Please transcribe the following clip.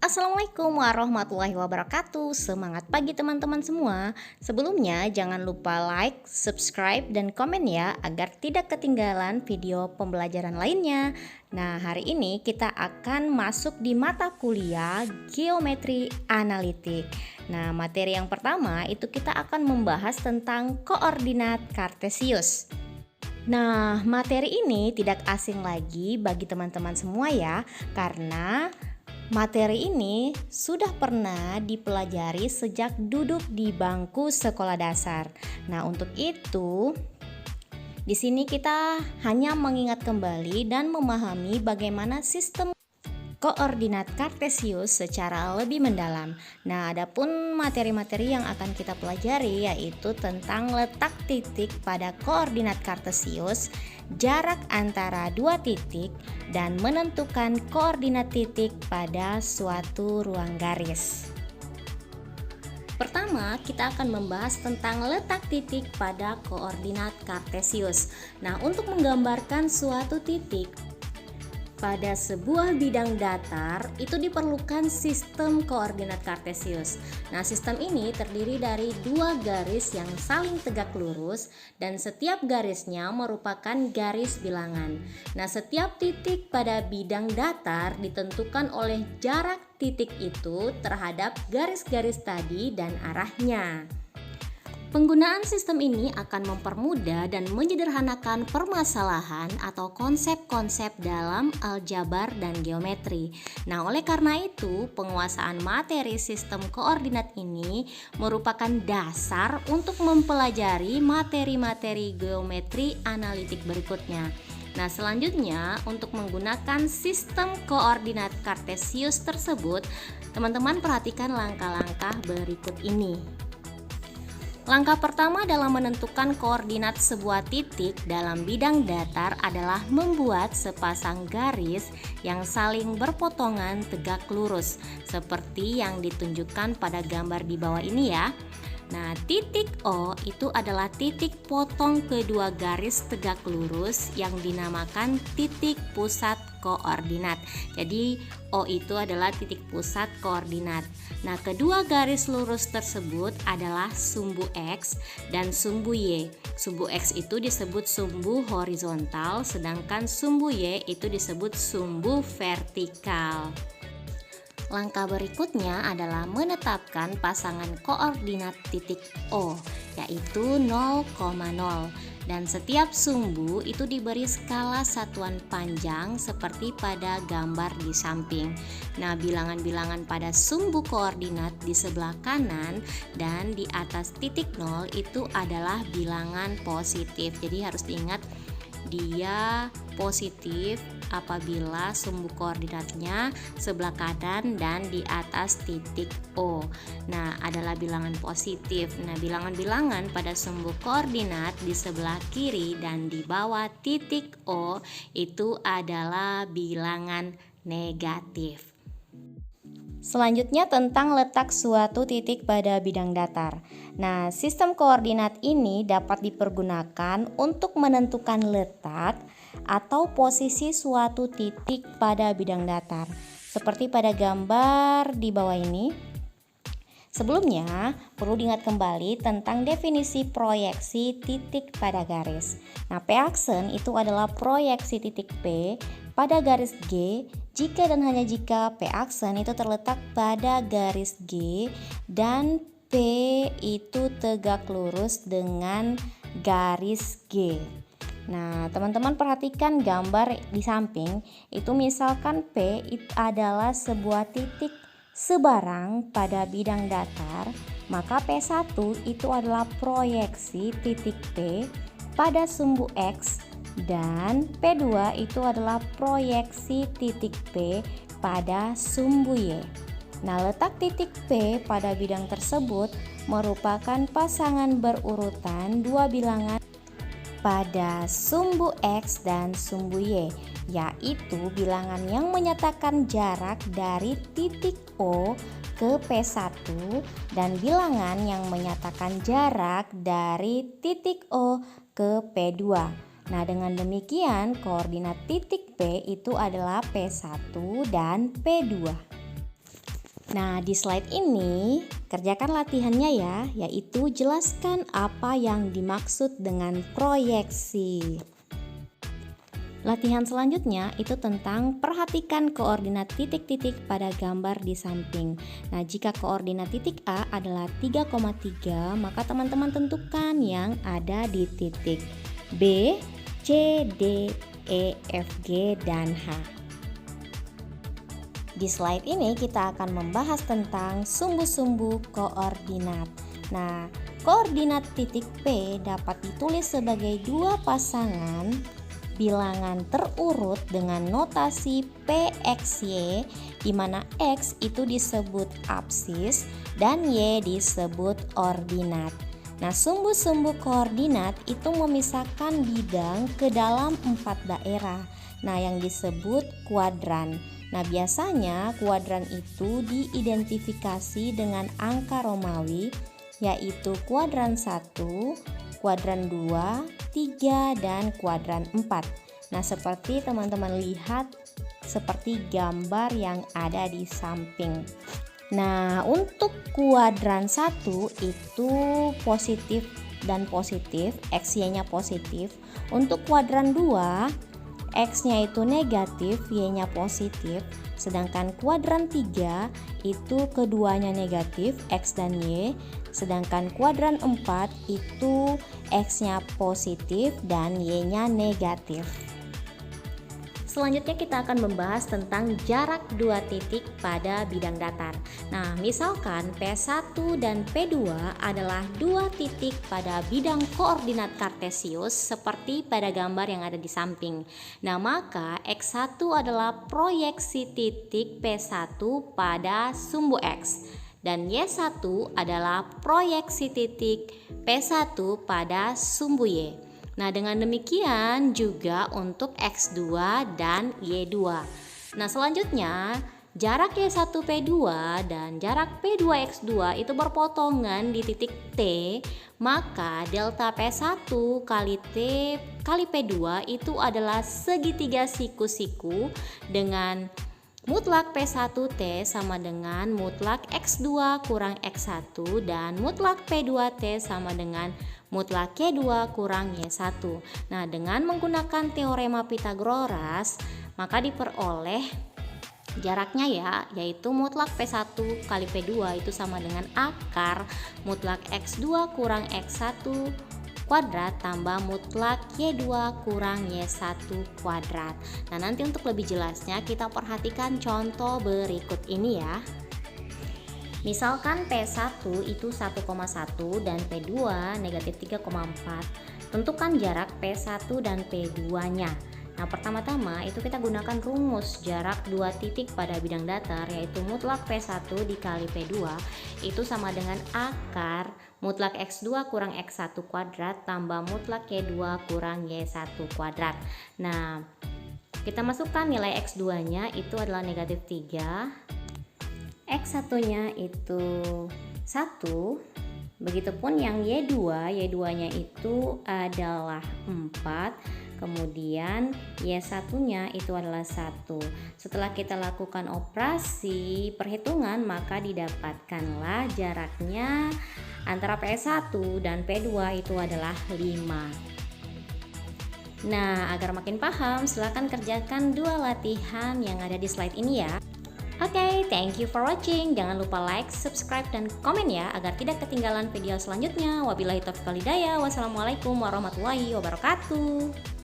Assalamualaikum warahmatullahi wabarakatuh. Semangat pagi teman-teman semua. Sebelumnya jangan lupa like, subscribe, dan komen ya agar tidak ketinggalan video pembelajaran lainnya. Nah, hari ini kita akan masuk di mata kuliah Geometri Analitik. Nah, materi yang pertama itu kita akan membahas tentang koordinat kartesius. Nah, materi ini tidak asing lagi bagi teman-teman semua ya, karena materi ini sudah pernah dipelajari sejak duduk di bangku sekolah dasar. Nah, untuk itu di sini kita hanya mengingat kembali dan memahami bagaimana sistem koordinat kartesius secara lebih mendalam. Nah, adapun materi-materi yang akan kita pelajari yaitu tentang letak titik pada koordinat kartesius, jarak antara dua titik, dan menentukan koordinat titik pada suatu ruang garis. Pertama, kita akan membahas tentang letak titik pada koordinat kartesius. Nah, untuk menggambarkan suatu titik pada sebuah bidang datar itu diperlukan sistem koordinat kartesius. Nah, sistem ini terdiri dari dua garis yang saling tegak lurus dan setiap garisnya merupakan garis bilangan. Nah, setiap titik pada bidang datar ditentukan oleh jarak titik itu terhadap garis-garis tadi dan arahnya. Penggunaan sistem ini akan mempermudah dan menyederhanakan permasalahan atau konsep-konsep dalam aljabar dan geometri. Nah, oleh karena itu, penguasaan materi sistem koordinat ini merupakan dasar untuk mempelajari materi-materi geometri analitik berikutnya. Nah, selanjutnya untuk menggunakan sistem koordinat kartesius tersebut, teman-teman perhatikan langkah-langkah berikut ini. Langkah pertama dalam menentukan koordinat sebuah titik dalam bidang datar adalah membuat sepasang garis yang saling berpotongan tegak lurus, seperti yang ditunjukkan pada gambar di bawah ini ya. Nah, titik O itu adalah titik potong kedua garis tegak lurus yang dinamakan titik pusat koordinat. Jadi O itu adalah titik pusat koordinat. Nah, kedua garis lurus tersebut adalah sumbu X dan sumbu Y. Sumbu X itu disebut sumbu horizontal, sedangkan sumbu Y itu disebut sumbu vertikal. Langkah berikutnya adalah menetapkan pasangan koordinat titik O, yaitu 0,0. Dan setiap sumbu itu diberi skala satuan panjang seperti pada gambar di samping. Nah, bilangan-bilangan pada sumbu koordinat di sebelah kanan dan di atas titik 0 itu adalah bilangan positif. Jadi harus diingat dia positif apabila sumbu koordinatnya sebelah kanan dan di atas titik O. Nah, adalah bilangan positif. Nah, bilangan-bilangan pada sumbu koordinat di sebelah kiri dan di bawah titik O itu adalah bilangan negatif. Selanjutnya tentang letak suatu titik pada bidang datar. Nah, sistem koordinat ini dapat dipergunakan untuk menentukan letak atau posisi suatu titik pada bidang datar, seperti pada gambar di bawah ini. Sebelumnya, perlu diingat kembali tentang definisi proyeksi titik pada garis. Nah, P-aksen itu adalah proyeksi titik P pada garis G jika dan hanya jika P-aksen itu terletak pada garis G dan P itu tegak lurus dengan garis G. Nah, teman-teman perhatikan gambar di samping. Itu misalkan P itu adalah sebuah titik sebarang pada bidang datar, maka P1 itu adalah proyeksi titik P pada sumbu X dan P2 itu adalah proyeksi titik P pada sumbu Y. Nah, letak titik P pada bidang tersebut merupakan pasangan berurutan dua bilangan pada sumbu X dan sumbu Y, yaitu bilangan yang menyatakan jarak dari titik O ke P1 dan bilangan yang menyatakan jarak dari titik O ke P2. Nah, dengan demikian koordinat titik P itu adalah P1 dan P2. Nah, di slide ini kerjakan latihannya ya, yaitu jelaskan apa yang dimaksud dengan proyeksi. Latihan selanjutnya itu tentang perhatikan koordinat titik-titik pada gambar di samping. Nah, jika koordinat titik A adalah 3,3, maka teman-teman tentukan yang ada di titik B, C, D, E, F, G, dan H. Di slide ini kita akan membahas tentang sumbu-sumbu koordinat. Nah, koordinat titik P dapat ditulis sebagai dua pasangan bilangan terurut dengan notasi PXY, di mana X itu disebut absis dan Y disebut ordinat. Nah, sumbu-sumbu koordinat itu memisahkan bidang ke dalam 4 daerah. Nah, yang disebut kuadran. Nah, biasanya kuadran itu diidentifikasi dengan angka Romawi, yaitu kuadran 1, kuadran 2, 3, dan kuadran 4. Nah, seperti teman-teman lihat seperti gambar yang ada di samping. Nah, untuk kuadran 1 itu positif dan positif, XY-nya positif. Untuk kuadran 2, X-nya itu negatif, Y-nya positif. Sedangkan kuadran 3 itu keduanya negatif, X dan Y. Sedangkan kuadran 4 itu X-nya positif dan Y-nya negatif. Selanjutnya kita akan membahas tentang jarak dua titik pada bidang datar. Nah, misalkan P1 dan P2 adalah dua titik pada bidang koordinat kartesius seperti pada gambar yang ada di samping. Nah, maka X1 adalah proyeksi titik P1 pada sumbu X. Dan Y1 adalah proyeksi titik P1 pada sumbu Y. Nah, dengan demikian juga untuk X2 dan Y2. Nah, selanjutnya jarak Y1P2 dan jarak P2X2 itu berpotongan di titik T, maka delta P1 kali T kali P2 itu adalah segitiga siku-siku dengan mutlak P1T sama dengan mutlak X2 kurang X1 dan mutlak P2T sama dengan mutlak Y2 kurang Y1. Nah, dengan menggunakan teorema Pythagoras, maka diperoleh jaraknya ya, yaitu mutlak P1 kali P2 itu sama dengan akar mutlak X2 kurang X1 kuadrat tambah mutlak Y2 kurang Y1 kuadrat. Nah, nanti untuk lebih jelasnya kita perhatikan contoh berikut ini ya. Misalkan P1 itu 1,1 dan P2 negatif 3,4. Tentukan jarak P1 dan P2-nya. Nah, pertama-tama itu kita gunakan rumus jarak dua titik pada bidang datar, yaitu mutlak P1 dikali P2 itu sama dengan akar mutlak X2 kurang X1 kuadrat tambah mutlak Y2 kurang Y1 kuadrat. Nah, kita masukkan nilai X2-nya itu adalah negatif 3, X1-nya itu 1, begitupun yang Y2-nya itu adalah 4, kemudian Y1-nya itu adalah 1. Setelah kita lakukan operasi perhitungan, maka didapatkanlah jaraknya antara P1 dan P2 itu adalah 5. Nah, agar makin paham, silakan kerjakan dua latihan yang ada di slide ini ya. Oke, thank you for watching. Jangan lupa like, subscribe, dan komen ya agar tidak ketinggalan video selanjutnya. Wabillahi taufiq wal hidayah. Wassalamualaikum warahmatullahi wabarakatuh.